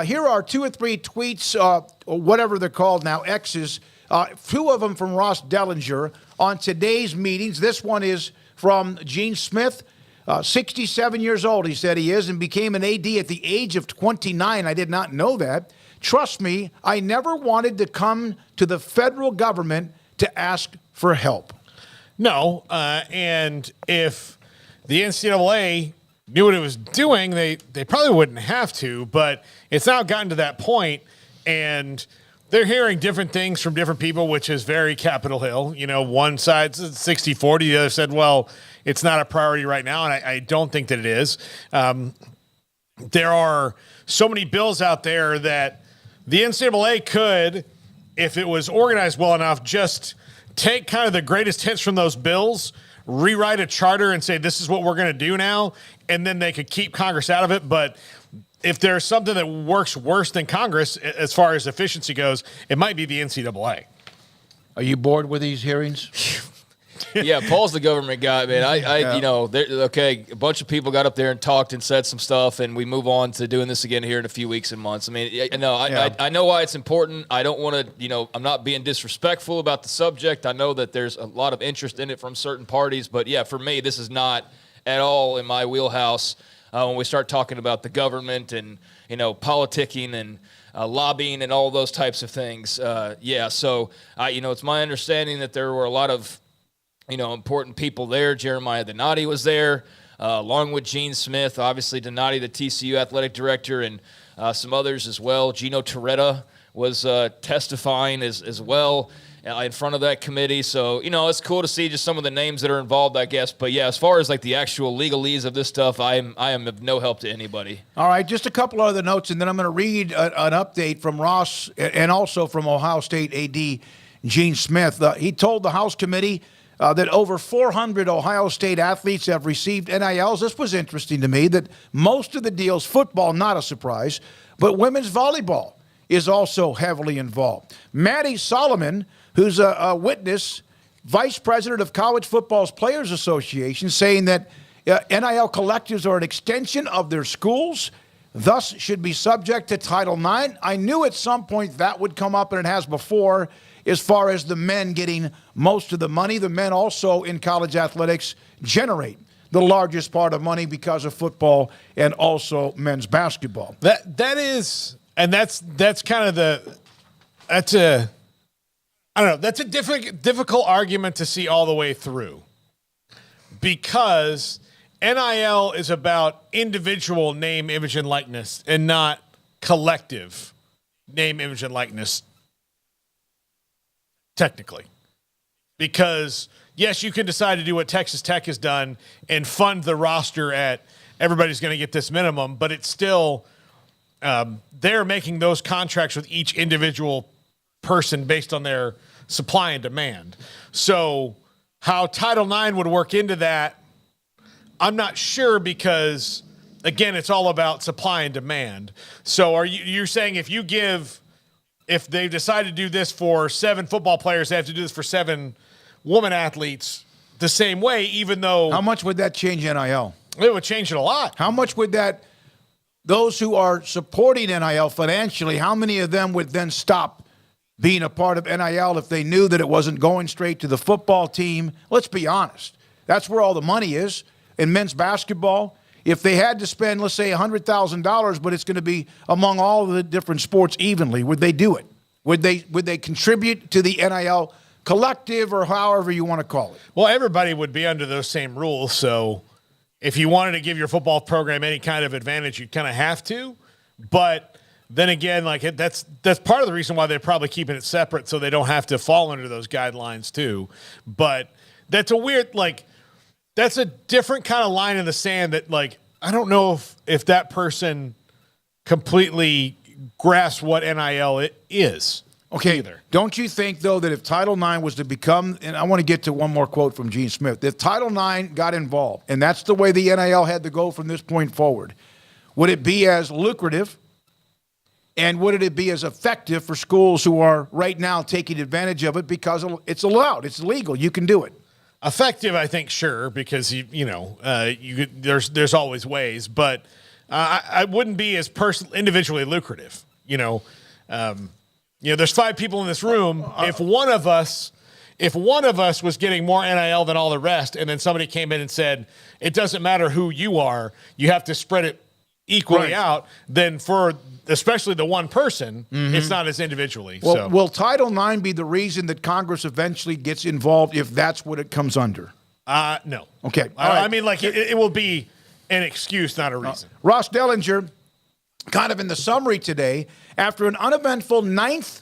Here are 2 or 3 tweets, or whatever they're called now, X's. 2 of them from Ross Dellinger on today's meetings. This one is from Gene Smith, 67 years old, he said he is, and became an AD at the age of 29. I did not know that. Trust me, I never wanted to come to the federal government to ask for help. No, and if the NCAA knew what it was doing, they probably wouldn't have to, but it's now gotten to that point, and they're hearing different things from different people, which is very Capitol Hill. You know, one side said 60-40, the other said, well, it's not a priority right now, and I don't think that it is. There are so many bills out there that the NCAA could, if it was organized well enough, just take kind of the greatest hits from those bills, rewrite a charter and say, this is what we're going to do now, and then they could keep Congress out of it. But if there's something that works worse than Congress as far as efficiency goes, it might be the NCAA. Are you bored with these hearings? Yeah, Paul's the government guy, man. You know, okay, a bunch of people got up there and talked and said some stuff, and we move on to doing this again here in a few weeks and months. I mean, I know why it's important. I don't want to, you know, I'm not being disrespectful about the subject. I know that there's a lot of interest in it from certain parties, but yeah, for me, this is not at all in my wheelhouse when we start talking about the government and, you know, politicking and lobbying and all those types of things. So, you know, it's my understanding that there were a lot of, you know, important people there. Jeremiah Donati was there, along with Gene Smith, obviously Donati, the TCU athletic director, and some others as well. Gino Torretta was testifying as well in front of that committee. So, you know, it's cool to see just some of the names that are involved, I guess. But, yeah, as far as, like, the actual legalese of this stuff, I am of no help to anybody. All right, just a couple other notes, and then I'm going to read an update from Ross and also from Ohio State AD Gene Smith. He told the House committee that over 400 Ohio State athletes have received NILs. This was interesting to me, that most of the deals, football, not a surprise, but women's volleyball is also heavily involved. Maddie Solomon, who's a witness, vice president of College Football's Players Association, saying that NIL collectives are an extension of their schools, thus should be subject to Title IX. I knew at some point that would come up, and it has before, as far as the men getting most of the money. The men also in college athletics generate the largest part of money because of football and also men's basketball. That is, and that's kind of that's a difficult argument to see all the way through, because NIL is about individual name, image, and likeness, and not collective name, image, and likeness. Technically, because yes, you can decide to do what Texas Tech has done and fund the roster at everybody's going to get this minimum, but it's still they're making those contracts with each individual person based on their supply and demand. So how Title IX would work into that, I'm not sure, because again, it's all about supply and demand. So you're saying if they decide to do this for 7 football players, they have to do this for 7 woman athletes the same way, even though... How much would that change NIL? It would change it a lot. How much would that, those who are supporting NIL financially, how many of them would then stop being a part of NIL if they knew that it wasn't going straight to the football team? Let's be honest. That's where all the money is in men's basketball. If they had to spend, let's say, $100,000, but it's going to be among all the different sports evenly, would they do it? Would they contribute to the NIL collective, or however you want to call it? Well, everybody would be under those same rules. So if you wanted to give your football program any kind of advantage, you'd kind of have to. But then again, like that's part of the reason why they're probably keeping it separate, so they don't have to fall under those guidelines too. But that's a weird, like, that's a different kind of line in the sand that, like, I don't know if that person completely grasps what NIL is. Okay, either. Don't you think, though, that if Title IX was to become, and I want to get to one more quote from Gene Smith, if Title IX got involved, and that's the way the NIL had to go from this point forward, would it be as lucrative, and would it be as effective for schools who are right now taking advantage of it because it's allowed, it's legal, you can do it? Effective, I think, sure, because there's always ways, but I wouldn't be as individually lucrative. There's 5 people in this room. If one of us was getting more NIL than all the rest, and then somebody came in and said, it doesn't matter who you are, you have to spread it equally out, then for especially the one person, it's not as individually. Well, will Title IX be the reason that Congress eventually gets involved if that's what it comes under? No. Okay. I mean, like, it will be an excuse, not a reason. Ross Dellinger, kind of in the summary today, after an uneventful 9th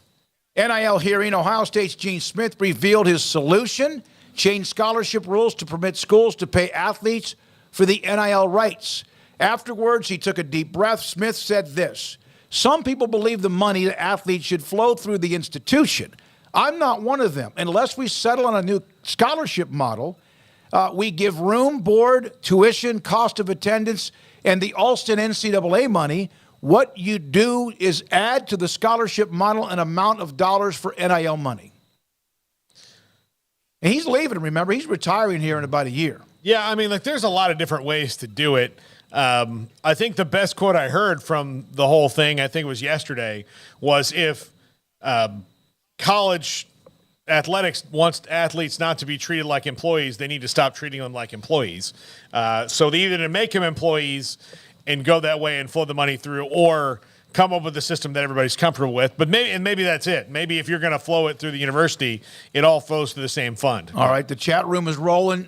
NIL hearing, Ohio State's Gene Smith revealed his solution, changed scholarship rules to permit schools to pay athletes for the NIL rights. Afterwards, he took a deep breath. Smith said this: some people believe the money to athletes should flow through the institution. I'm not one of them. Unless we settle on a new scholarship model, we give room, board, tuition, cost of attendance, and the Alston NCAA money. What you do is add to the scholarship model an amount of dollars for NIL money. And he's leaving, remember? He's retiring here in about a year. Yeah, I mean, like, there's a lot of different ways to do it. I think the best quote I heard from the whole thing, I think it was yesterday, was if college athletics wants athletes not to be treated like employees, they need to stop treating them like employees. So they either to make them employees and go that way and flow the money through, or come up with a system that everybody's comfortable with. But maybe that's it. Maybe if you're going to flow it through the university, it all flows to the same fund. All right, the chat room is rolling.